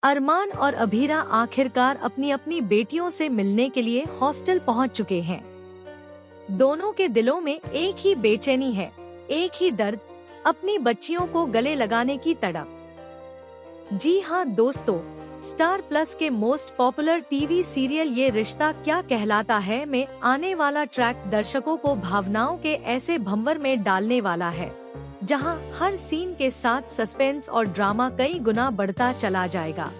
अरमान और अभीरा आखिरकार अपनी अपनी बेटियों से मिलने के लिए हॉस्टल पहुंच चुके हैं। दोनों के दिलों में एक ही बेचैनी है, एक ही दर्द, अपनी बच्चियों को गले लगाने की तड़प। जी हाँ दोस्तों, स्टार प्लस के मोस्ट पॉपुलर टीवी सीरियल ये रिश्ता क्या कहलाता है में आने वाला ट्रैक दर्शकों को भावनाओं के ऐसे भंवर में डालने वाला है, जहां हर सीन के साथ सस्पेंस और ड्रामा कई गुना बढ़ता चला जाएगा।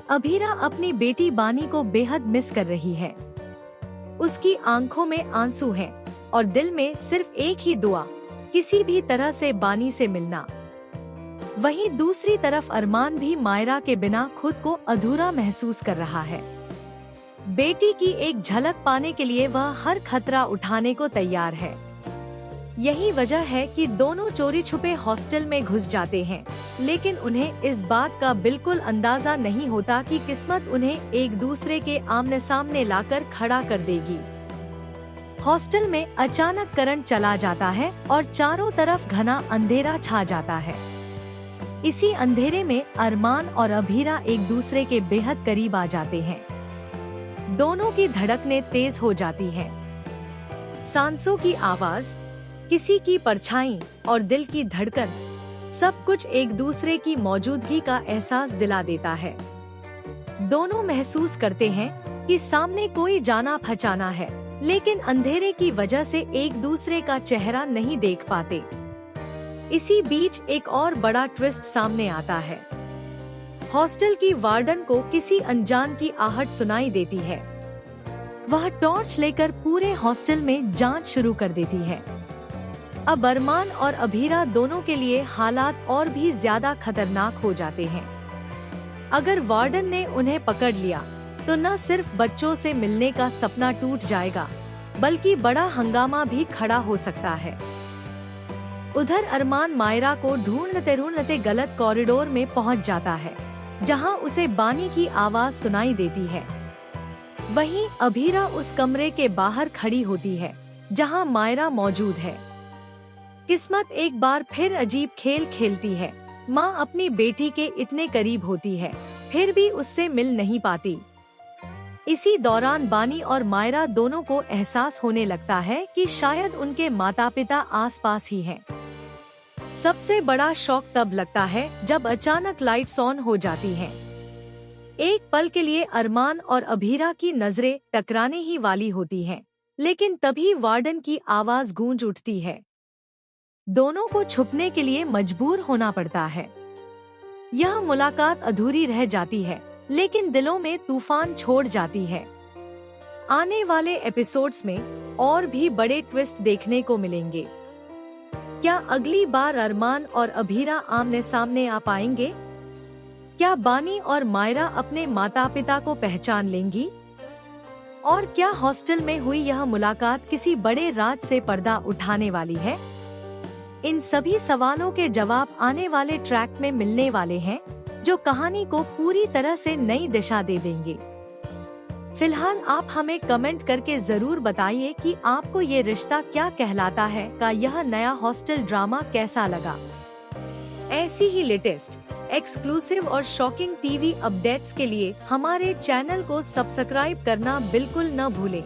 अभीरा अपनी बेटी बानी को बेहद मिस कर रही है। उसकी आंखों में आंसू हैं और दिल में सिर्फ एक ही दुआ, किसी भी तरह से बानी से मिलना। वहीं दूसरी तरफ अरमान भी मायरा के बिना खुद को अधूरा महसूस कर रहा है। बेटी की एक झलक पाने के लिए वह हर खतरा उठाने को तैयार है। यही वजह है कि दोनों चोरी छुपे हॉस्टल में घुस जाते हैं, लेकिन उन्हें इस बात का बिल्कुल अंदाजा नहीं होता कि किस्मत उन्हें एक दूसरे के आमने सामने लाकर खड़ा कर देगी। हॉस्टल में अचानक करंट चला जाता है और चारों तरफ घना अंधेरा छा जाता है। इसी अंधेरे में अरमान और अभीरा एक दूसरे के बेहद करीब आ जाते हैं। दोनों की धड़कनें तेज हो जाती हैं। सांसों की आवाज, किसी की परछाई और दिल की धड़कन, सब कुछ एक दूसरे की मौजूदगी का एहसास दिला देता है। दोनों महसूस करते हैं कि सामने कोई जाना पहचाना है, लेकिन अंधेरे की वजह से एक दूसरे का चेहरा नहीं देख पाते। इसी बीच एक और बड़ा ट्विस्ट सामने आता है। हॉस्टल की वार्डन को किसी अनजान की आहट सुनाई देती है। वह टॉर्च लेकर पूरे हॉस्टल में जांच शुरू कर देती है। अब अरमान और अभीरा दोनों के लिए हालात और भी ज्यादा खतरनाक हो जाते हैं। अगर वार्डन ने उन्हें पकड़ लिया तो न सिर्फ बच्चों से मिलने का सपना टूट जाएगा, बल्कि बड़ा हंगामा भी खड़ा हो सकता है। उधर अरमान मायरा को ढूंढते ढूंढते गलत कॉरिडोर में पहुंच जाता है, जहां उसे बानी की आवाज सुनाई देती है। वहीं अभीरा उस कमरे के बाहर खड़ी होती है, जहां मायरा मौजूद है। किस्मत एक बार फिर अजीब खेल खेलती है। माँ अपनी बेटी के इतने करीब होती है, फिर भी उससे मिल नहीं पाती। इसी दौरान बानी और मायरा दोनों को एहसास होने लगता है कि शायद उनके माता पिता आसपास ही हैं। सबसे बड़ा शॉक तब लगता है जब अचानक लाइट्स ऑन हो जाती हैं। एक पल के लिए अरमान और अभीरा की नजरें टकराने ही वाली होती हैं, लेकिन तभी वार्डन की आवाज गूंज उठती है। दोनों को छुपने के लिए मजबूर होना पड़ता है। यह मुलाकात अधूरी रह जाती है, लेकिन दिलों में तूफान छोड़ जाती है। आने वाले एपिसोड्स में और भी बड़े ट्विस्ट देखने को मिलेंगे। क्या अगली बार अरमान और अभीरा आमने सामने आ पाएंगे? क्या बानी और मायरा अपने माता पिता को पहचान लेंगी? और क्या हॉस्टल में हुई यह मुलाकात किसी बड़े राज से पर्दा उठाने वाली है? इन सभी सवालों के जवाब आने वाले ट्रैक में मिलने वाले हैं, जो कहानी को पूरी तरह से नई दिशा दे देंगे। फिलहाल आप हमें कमेंट करके जरूर बताइए कि आपको ये रिश्ता क्या कहलाता है का यह नया हॉस्टल ड्रामा कैसा लगा। ऐसी ही लेटेस्ट, एक्सक्लूसिव और शॉकिंग टीवी अपडेट्स के लिए हमारे चैनल को सब्सक्राइब करना बिल्कुल न भूलें।